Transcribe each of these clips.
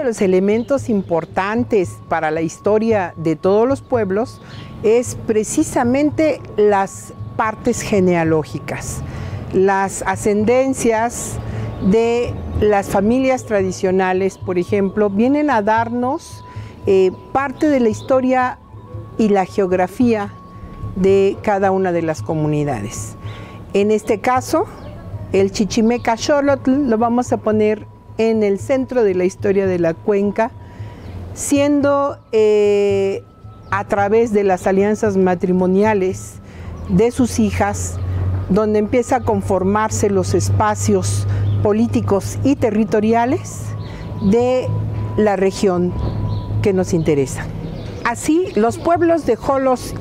los elementos importantes para la historia de todos los pueblos es precisamente las partes genealógicas, las ascendencias de las familias tradicionales, por ejemplo, vienen a darnos parte de la historia y la geografía de cada una de las comunidades. En este caso, el chichimeca xolotl lo vamos a poner en el centro de la historia de la cuenca, siendo a través de las alianzas matrimoniales de sus hijas, donde empieza a conformarse los espacios políticos y territoriales de la región que nos interesa. Así, los pueblos de Xolos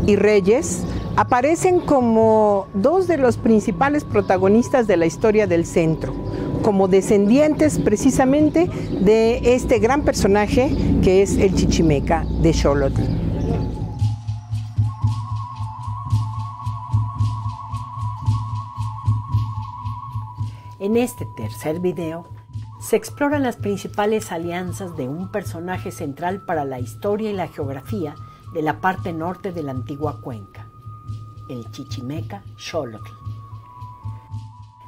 y Reyes aparecen como dos de los principales protagonistas de la historia del centro, como descendientes precisamente de este gran personaje que es el chichimeca de xolotl. En este tercer video se exploran las principales alianzas de un personaje central para la historia y la geografía de la parte norte de la antigua cuenca, el chichimeca xolotl.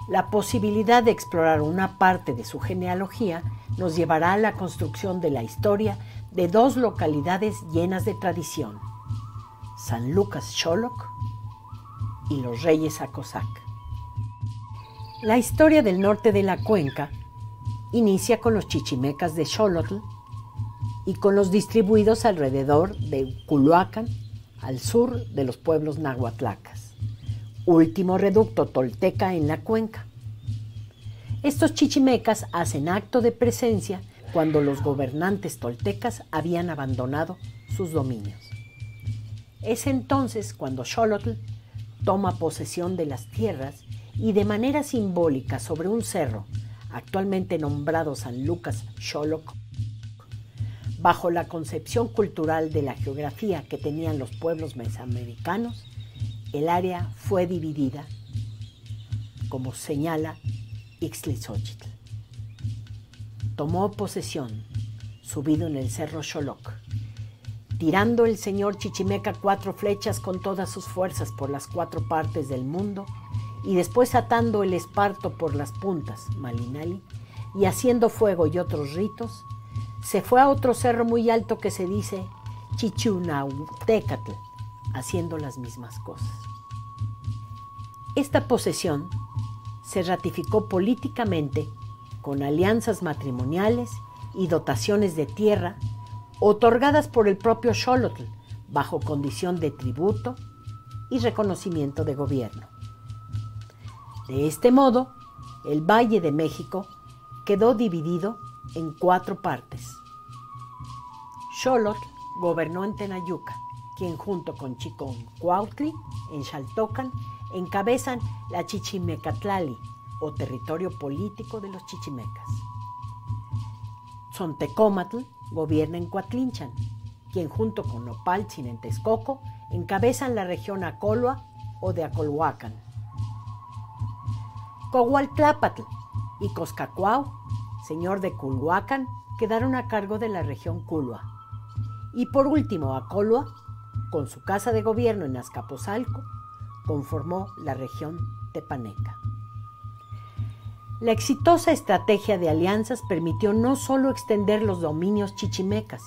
La posibilidad de explorar una parte de su genealogía nos llevará a la construcción de la historia de dos localidades llenas de tradición, San Lucas Xoloc y los Reyes Acosac. La historia del norte de la cuenca inicia con los chichimecas de Xolotl y con los distribuidos alrededor de Culhuacán, al sur de los pueblos nahuatlacas, último reducto tolteca en la cuenca. Estos chichimecas hacen acto de presencia cuando los gobernantes toltecas habían abandonado sus dominios. Es entonces cuando Xolotl toma posesión de las tierras y de manera simbólica sobre un cerro, actualmente nombrado San Lucas Xoloc, bajo la concepción cultural de la geografía que tenían los pueblos mesoamericanos, el área fue dividida, como señala Ixtlilxóchitl. Tomó posesión, subido en el cerro Xoloc, tirando el señor chichimeca 4 flechas con todas sus fuerzas por las 4 partes del mundo, y después atando el esparto por las puntas, Malinali, y haciendo fuego y otros ritos, se fue a otro cerro muy alto que se dice Chichiunautecatl, haciendo las mismas cosas. Esta posesión se ratificó políticamente con alianzas matrimoniales y dotaciones de tierra otorgadas por el propio Xolotl bajo condición de tributo y reconocimiento de gobierno. De este modo, el Valle de México quedó dividido en 4 partes. Xolotl gobernó en Tenayuca, quien junto con Chiconcuautli en Xaltocan encabezan la Chichimecatlali, o territorio político de los chichimecas. Tzontecomatl gobierna en Coatlinchan, quien junto con Nopaltzin en Texcoco encabezan la región Acolua o de Acolhuacan. Cogualtlapatl y Coscacuau, señor de Culhuacán, quedaron a cargo de la región Culhua. Y por último, Acolhua, con su casa de gobierno en Azcapotzalco, conformó la región tepaneca. La exitosa estrategia de alianzas permitió no solo extender los dominios chichimecas,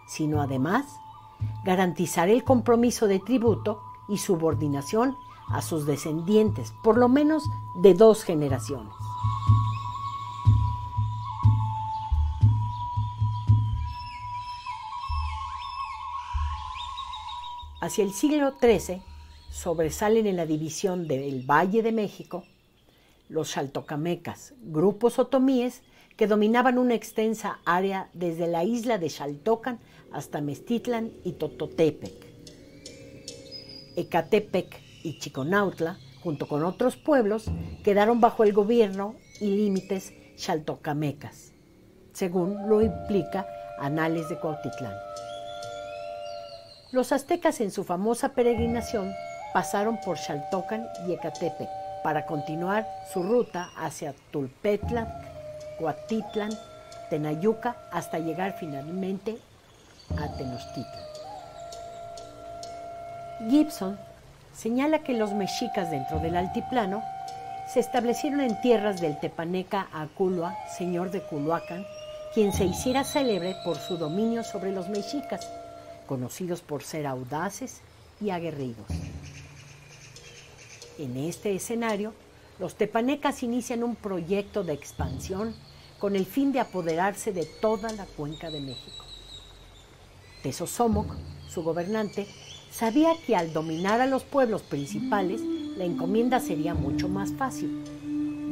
sino además garantizar el compromiso de tributo y subordinación a sus descendientes, por lo menos de 2 generaciones. Hacia el siglo XIII sobresalen en la división del Valle de México los xaltocamecas, grupos otomíes que dominaban una extensa área desde la isla de Xaltocan hasta Meztitlán y Tototepec. Ecatepec y Chiconautla, junto con otros pueblos, quedaron bajo el gobierno y límites xaltocamecas, según lo implica Anales de Cuautitlán. Los aztecas en su famosa peregrinación pasaron por Xaltocan y Ecatepec para continuar su ruta hacia Tulpetlac, Cuatitlán, Tenayuca, hasta llegar finalmente a Tenochtitlan. Gibson señala que los mexicas dentro del altiplano se establecieron en tierras del tepaneca Aculua, señor de Culhuacán, quien se hiciera célebre por su dominio sobre los mexicas, conocidos por ser audaces y aguerridos. En este escenario, los tepanecas inician un proyecto de expansión con el fin de apoderarse de toda la cuenca de México. Tezosomoc, su gobernante, sabía que al dominar a los pueblos principales, la encomienda sería mucho más fácil.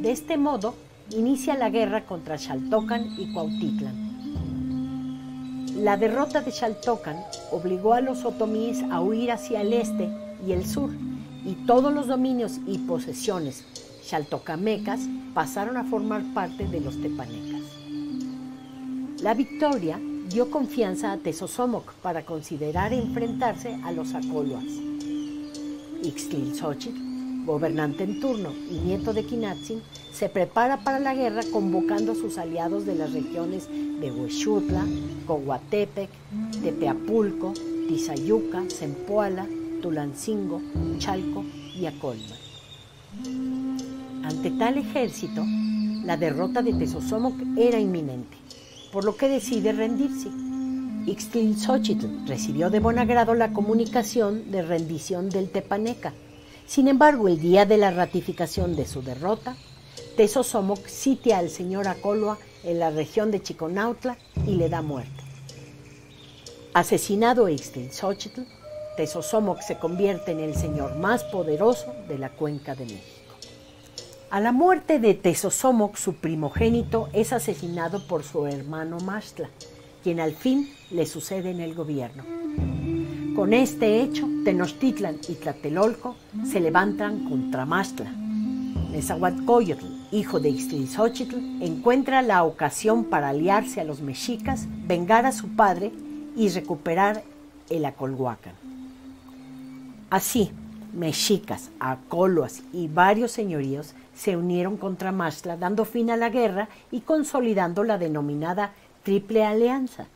De este modo, inicia la guerra contra Xaltocan y Cuautitlán. La derrota de Xaltocan obligó a los otomíes a huir hacia el este y el sur, y todos los dominios y posesiones xaltocamecas pasaron a formar parte de los tepanecas. La victoria dio confianza a Tezosomoc para considerar enfrentarse a los acoloas. Ixtlilxóchitl, gobernante en turno y nieto de Quinatzin, se prepara para la guerra convocando a sus aliados de las regiones de Huexutla, Cohuatepec, Tepeapulco, Tizayuca, Zempoala, Tulancingo, Chalco y Acolman. Ante tal ejército, la derrota de Tezosomoc era inminente, por lo que decide rendirse. Ixtlilxóchitl recibió de buen agrado la comunicación de rendición del tepaneca. Sin embargo, el día de la ratificación de su derrota, Tezosomoc sitia al señor Acolua en la región de Chiconautla y le da muerte. Asesinado Ixtlilxóchitl, Tezosomoc se convierte en el señor más poderoso de la cuenca de México. A la muerte de Tezosomoc, su primogénito es asesinado por su hermano Maxtla, quien al fin le sucede en el gobierno. Con este hecho, Tenochtitlan y Tlatelolco se levantan contra Maxtla. Nezahualcóyotl, hijo de Ixtlilxóchitl, encuentra la ocasión para aliarse a los mexicas, vengar a su padre y recuperar el Acolhuacan. Así, mexicas, acoloas y varios señoríos se unieron contra Maxtla, dando fin a la guerra y consolidando la denominada Triple Alianza,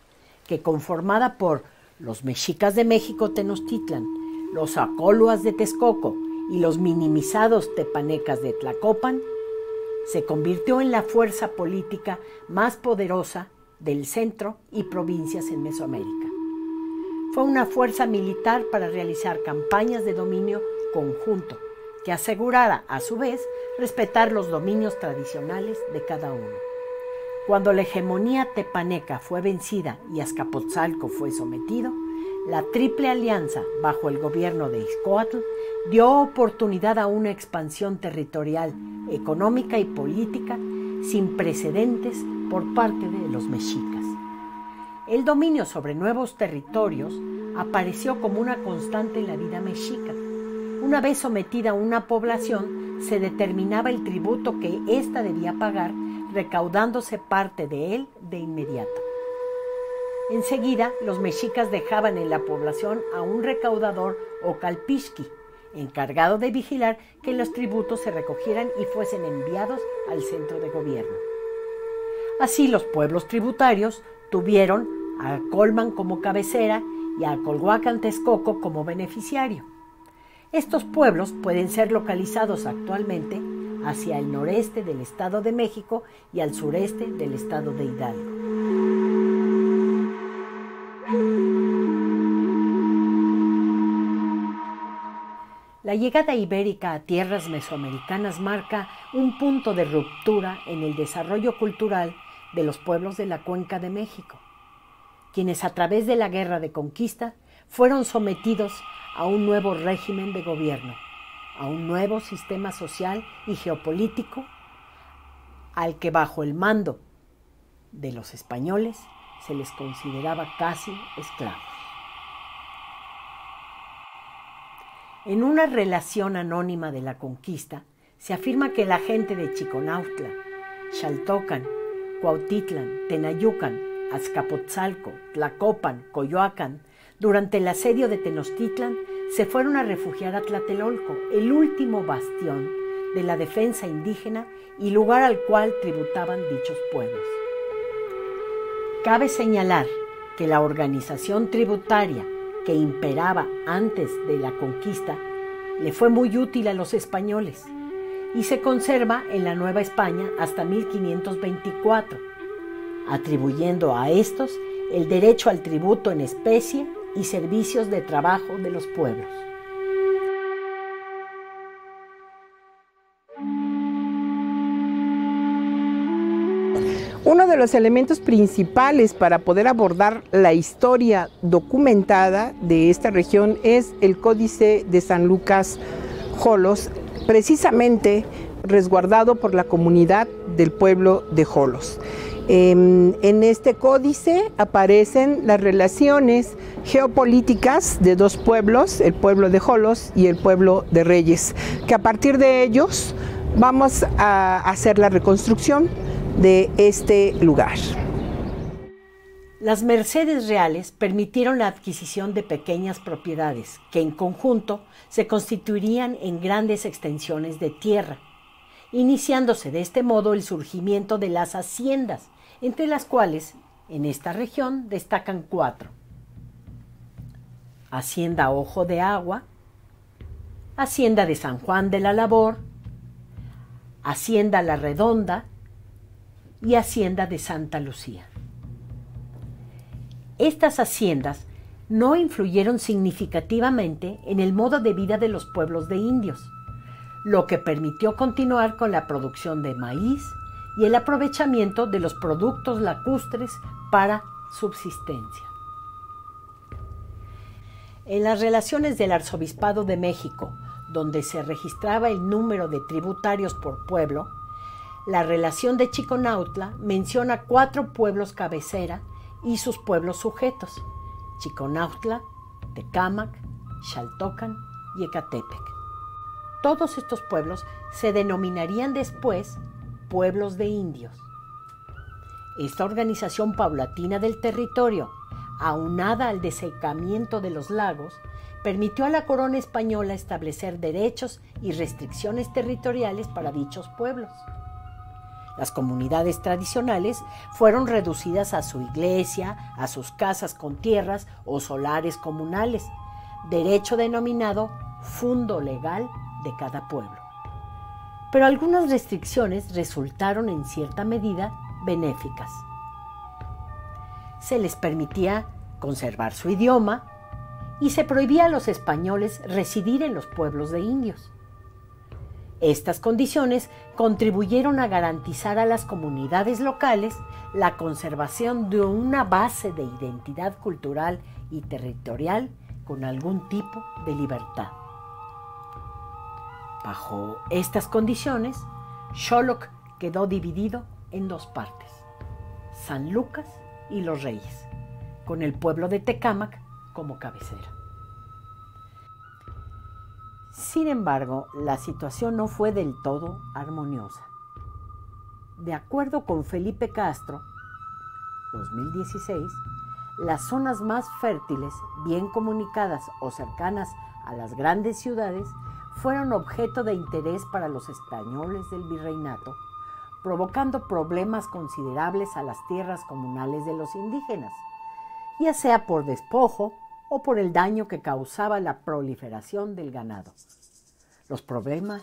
que conformada por los mexicas de México Tenochtitlan, los acoloas de Texcoco y los minimizados tepanecas de Tlacopan, se convirtió en la fuerza política más poderosa del centro y provincias en Mesoamérica. Fue una fuerza militar para realizar campañas de dominio conjunto que asegurara, a su vez, respetar los dominios tradicionales de cada uno. Cuando la hegemonía tepaneca fue vencida y Azcapotzalco fue sometido, la Triple Alianza, bajo el gobierno de Ixcoatl, dio oportunidad a una expansión territorial, económica y política sin precedentes por parte de los mexicas. El dominio sobre nuevos territorios apareció como una constante en la vida mexica. Una vez sometida una población, se determinaba el tributo que ésta debía pagar, recaudándose parte de él de inmediato. Enseguida, los mexicas dejaban en la población a un recaudador o calpixqui, encargado de vigilar que los tributos se recogieran y fuesen enviados al centro de gobierno. Así, los pueblos tributarios tuvieron a Acolman como cabecera y a Acolhuacan Texcoco como beneficiario. Estos pueblos pueden ser localizados actualmente hacia el noreste del Estado de México y al sureste del Estado de Hidalgo. La llegada ibérica a tierras mesoamericanas marca un punto de ruptura en el desarrollo cultural de los pueblos de la Cuenca de México, quienes a través de la guerra de conquista fueron sometidos a un nuevo régimen de gobierno, a un nuevo sistema social y geopolítico al que bajo el mando de los españoles se les consideraba casi esclavos. En una relación anónima de la conquista se afirma que la gente de Chiconautla, Xaltocan, Cuautitlán, Tenayucan, Azcapotzalco, Tlacopan, Coyoacán, durante el asedio de Tenochtitlan, se fueron a refugiar a Tlatelolco, el último bastión de la defensa indígena y lugar al cual tributaban dichos pueblos. Cabe señalar que la organización tributaria que imperaba antes de la conquista le fue muy útil a los españoles y se conserva en la Nueva España hasta 1524, atribuyendo a estos el derecho al tributo en especie y servicios de trabajo de los pueblos. Uno de los elementos principales para poder abordar la historia documentada de esta región es el Códice de San Lucas Xolos, precisamente resguardado por la comunidad del pueblo de Xolos. En este códice aparecen las relaciones geopolíticas de dos pueblos, el pueblo de Xolos y el pueblo de Reyes, que a partir de ellos vamos a hacer la reconstrucción de este lugar. Las mercedes reales permitieron la adquisición de pequeñas propiedades que en conjunto se constituirían en grandes extensiones de tierra, iniciándose de este modo el surgimiento de las haciendas, entre las cuales en esta región destacan 4. Hacienda Ojo de Agua, Hacienda de San Juan de la Labor, Hacienda La Redonda y Hacienda de Santa Lucía. Estas haciendas no influyeron significativamente en el modo de vida de los pueblos de indios, lo que permitió continuar con la producción de maíz y el aprovechamiento de los productos lacustres para subsistencia. En las relaciones del Arzobispado de México, donde se registraba el número de tributarios por pueblo, la relación de Chiconautla menciona 4 pueblos cabecera y sus pueblos sujetos: Chiconautla, Tecámac, Xaltocan y Ecatepec. Todos estos pueblos se denominarían después pueblos de indios. Esta organización paulatina del territorio, aunada al desecamiento de los lagos, permitió a la corona española establecer derechos y restricciones territoriales para dichos pueblos. Las comunidades tradicionales fueron reducidas a su iglesia, a sus casas con tierras o solares comunales, derecho denominado fundo legal de cada pueblo. Pero algunas restricciones resultaron en cierta medida benéficas. Se les permitía conservar su idioma y se prohibía a los españoles residir en los pueblos de indios. Estas condiciones contribuyeron a garantizar a las comunidades locales la conservación de una base de identidad cultural y territorial con algún tipo de libertad. Bajo estas condiciones, Xoloc quedó dividido en 2 partes: San Lucas y Los Reyes, con el pueblo de Tecámac como cabecera. Sin embargo, la situación no fue del todo armoniosa. De acuerdo con Felipe Castro, 2016, las zonas más fértiles, bien comunicadas o cercanas a las grandes ciudades, fueron objeto de interés para los españoles del virreinato, provocando problemas considerables a las tierras comunales de los indígenas, ya sea por despojo o por el daño que causaba la proliferación del ganado. Los problemas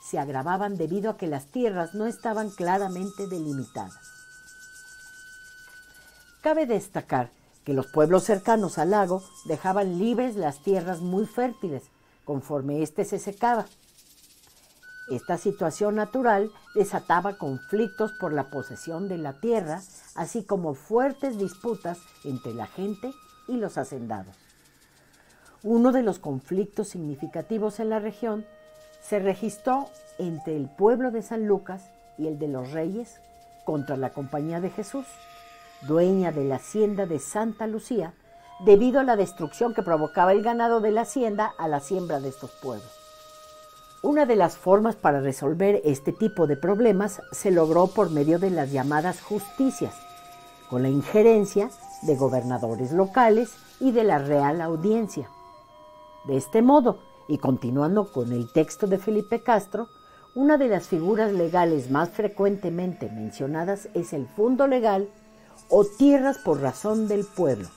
se agravaban debido a que las tierras no estaban claramente delimitadas. Cabe destacar que los pueblos cercanos al lago dejaban libres las tierras muy fértiles conforme éste se secaba. Esta situación natural desataba conflictos por la posesión de la tierra, así como fuertes disputas entre la gente y los hacendados. Uno de los conflictos significativos en la región se registró entre el pueblo de San Lucas y el de los Reyes contra la Compañía de Jesús, dueña de la hacienda de Santa Lucía, debido a la destrucción que provocaba el ganado de la hacienda a la siembra de estos pueblos. Una de las formas para resolver este tipo de problemas se logró por medio de las llamadas justicias, con la injerencia de gobernadores locales y de la Real Audiencia. De este modo, y continuando con el texto de Felipe Castro, una de las figuras legales más frecuentemente mencionadas es el fundo legal o tierras por razón del pueblo,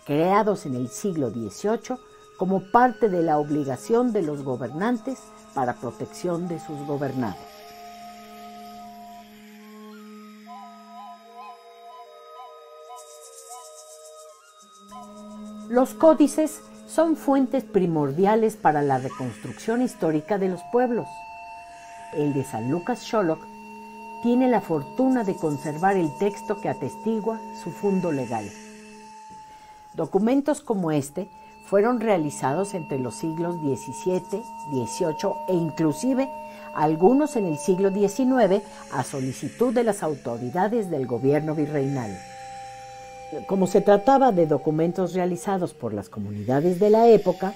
creados en el siglo XVIII como parte de la obligación de los gobernantes para protección de sus gobernados. Los códices son fuentes primordiales para la reconstrucción histórica de los pueblos. El de San Lucas Sholok tiene la fortuna de conservar el texto que atestigua su fundo legal. Documentos como este fueron realizados entre los siglos XVII, XVIII e inclusive algunos en el siglo XIX a solicitud de las autoridades del gobierno virreinal. Como se trataba de documentos realizados por las comunidades de la época,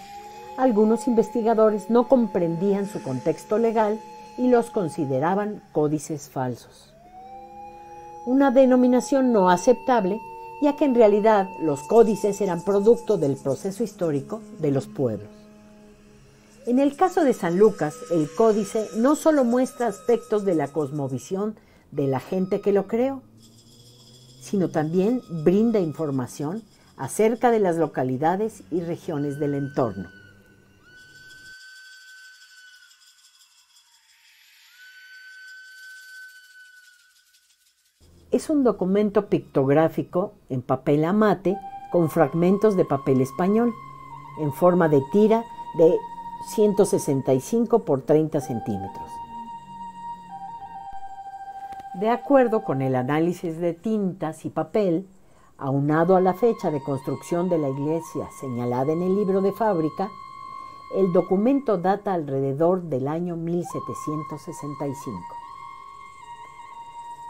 algunos investigadores no comprendían su contexto legal y los consideraban códices falsos. Una denominación no aceptable, ya que en realidad los códices eran producto del proceso histórico de los pueblos. En el caso de San Lucas, el códice no solo muestra aspectos de la cosmovisión de la gente que lo creó, sino también brinda información acerca de las localidades y regiones del entorno. Es un documento pictográfico en papel amate con fragmentos de papel español, en forma de tira de 165 por 30 centímetros. De acuerdo con el análisis de tintas y papel, aunado a la fecha de construcción de la iglesia señalada en el libro de fábrica, el documento data alrededor del año 1765.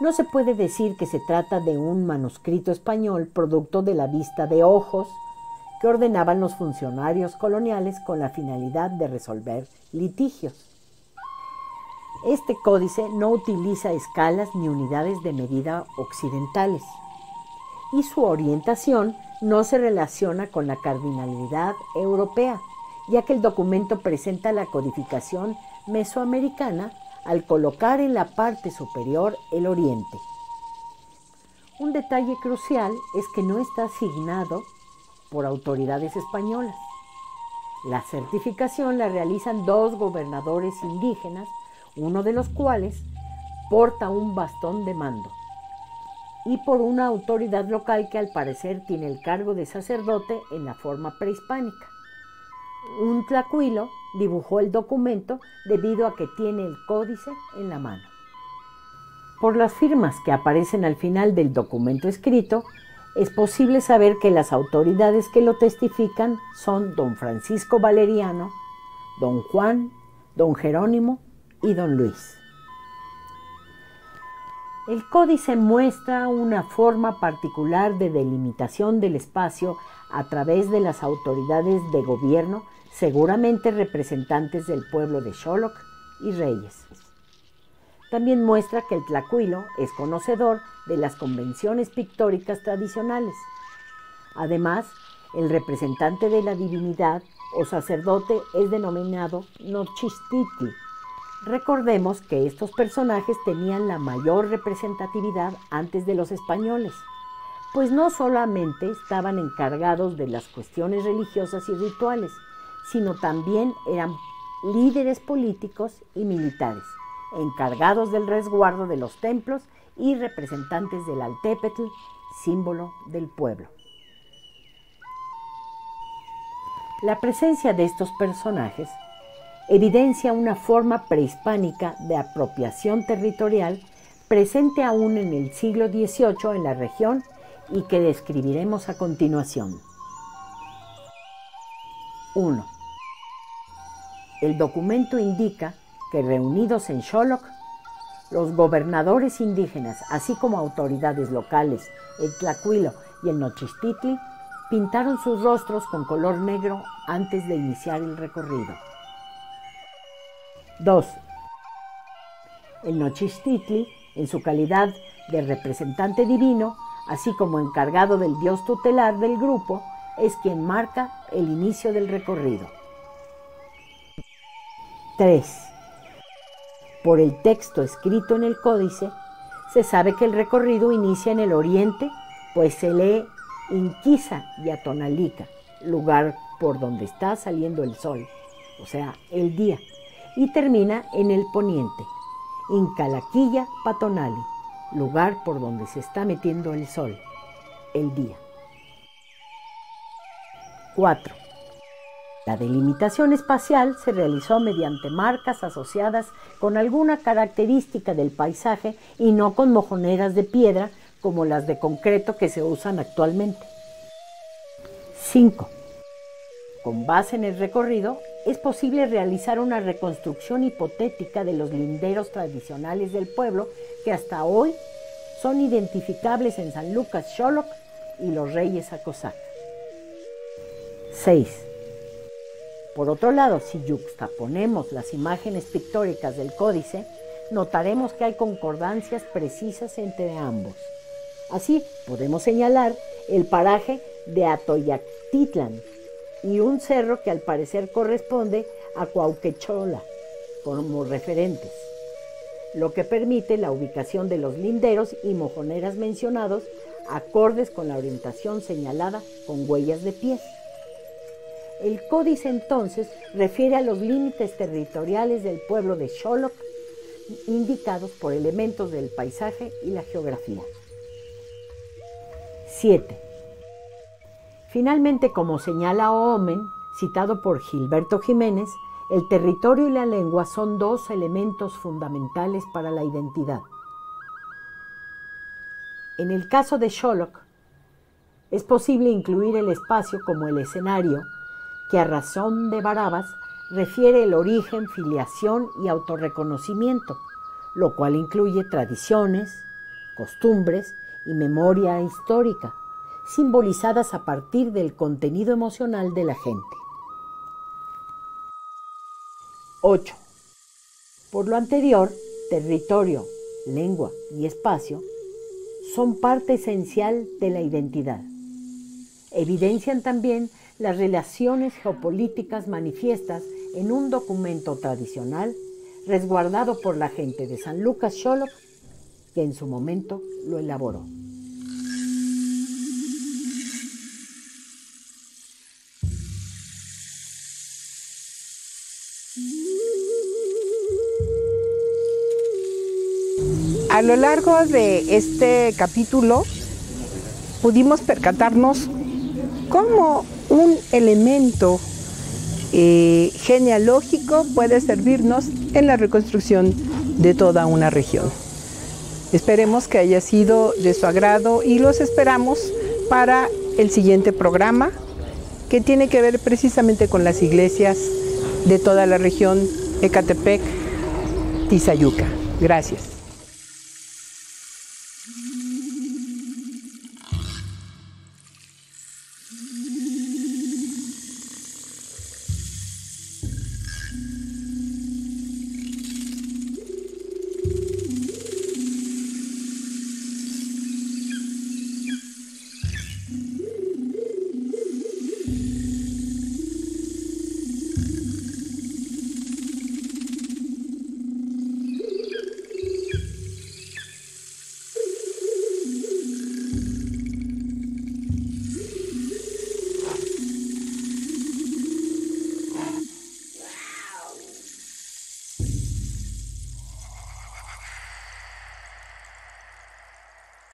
No se puede decir que se trata de un manuscrito español producto de la vista de ojos que ordenaban los funcionarios coloniales con la finalidad de resolver litigios. Este códice no utiliza escalas ni unidades de medida occidentales, y su orientación no se relaciona con la cardinalidad europea, ya que el documento presenta la codificación mesoamericana al colocar en la parte superior el oriente. Un detalle crucial es que no está asignado por autoridades españolas. La certificación la realizan dos gobernadores indígenas, uno de los cuales porta un bastón de mando, y por una autoridad local que al parecer tiene el cargo de sacerdote en la forma prehispánica. Un tlacuilo dibujó el documento debido a que tiene el códice en la mano. Por las firmas que aparecen al final del documento escrito, es posible saber que las autoridades que lo testifican son don Francisco Valeriano, don Juan, don Jerónimo y don Luis. El códice muestra una forma particular de delimitación del espacio a través de las autoridades de gobierno, seguramente representantes del pueblo de Xoloc y reyes. También muestra que el tlacuilo es conocedor de las convenciones pictóricas tradicionales. Además, el representante de la divinidad o sacerdote es denominado Nochistitli. Recordemos que estos personajes tenían la mayor representatividad antes de los españoles, pues no solamente estaban encargados de las cuestiones religiosas y rituales, sino también eran líderes políticos y militares, encargados del resguardo de los templos y representantes del Altépetl, símbolo del pueblo. La presencia de estos personajes evidencia una forma prehispánica de apropiación territorial presente aún en el siglo XVIII en la región y que describiremos a continuación. 1. El documento indica que reunidos en Xoloc, los gobernadores indígenas, así como autoridades locales, el tlacuilo y el Nochistitli, pintaron sus rostros con color negro antes de iniciar el recorrido. 2. El Nochistitli, en su calidad de representante divino, así como encargado del dios tutelar del grupo, es quien marca el inicio del recorrido. 3. Por el texto escrito en el códice, Se sabe que el recorrido inicia en el oriente, pues se lee Inquiza y Atonalica, lugar por donde está saliendo el sol, o sea, el día, y termina en el poniente, Incalaquilla Patonali, lugar por donde se está metiendo el sol, el día. 4. La delimitación espacial se realizó mediante marcas asociadas con alguna característica del paisaje y no con mojoneras de piedra como las de concreto que se usan actualmente. 5. Con base en el recorrido, es posible realizar una reconstrucción hipotética de los linderos tradicionales del pueblo que hasta hoy son identificables en San Lucas Xoloc y los Reyes Acosac. 6. Por otro lado, si yuxtaponemos las imágenes pictóricas del códice, notaremos que hay concordancias precisas entre ambos. Así, podemos señalar el paraje de Atoyactitlán y un cerro que al parecer corresponde a Cuauquechola como referentes, lo que permite la ubicación de los linderos y mojoneras mencionados acordes con la orientación señalada con huellas de pies. El códice entonces refiere a los límites territoriales del pueblo de Xoloc, indicados por elementos del paisaje y la geografía. 7. Finalmente, como señala Oomen, citado por Gilberto Jiménez, el territorio y la lengua son dos elementos fundamentales para la identidad. En el caso de Xoloc, es posible incluir el espacio como el escenario, que a razón de Barabas refiere el origen, filiación y autorreconocimiento, lo cual incluye tradiciones, costumbres y memoria histórica, simbolizadas a partir del contenido emocional de la gente. 8. Por lo anterior, territorio, lengua y espacio son parte esencial de la identidad. Evidencian también las relaciones geopolíticas manifiestas en un documento tradicional resguardado por la gente de San Lucas Xoloc, que en su momento lo elaboró. A lo largo de este capítulo pudimos percatarnos cómo un elemento genealógico puede servirnos en la reconstrucción de toda una región. Esperemos que haya sido de su agrado y los esperamos para el siguiente programa, que tiene que ver precisamente con las iglesias de toda la región Ecatepec, Tizayuca. Gracias.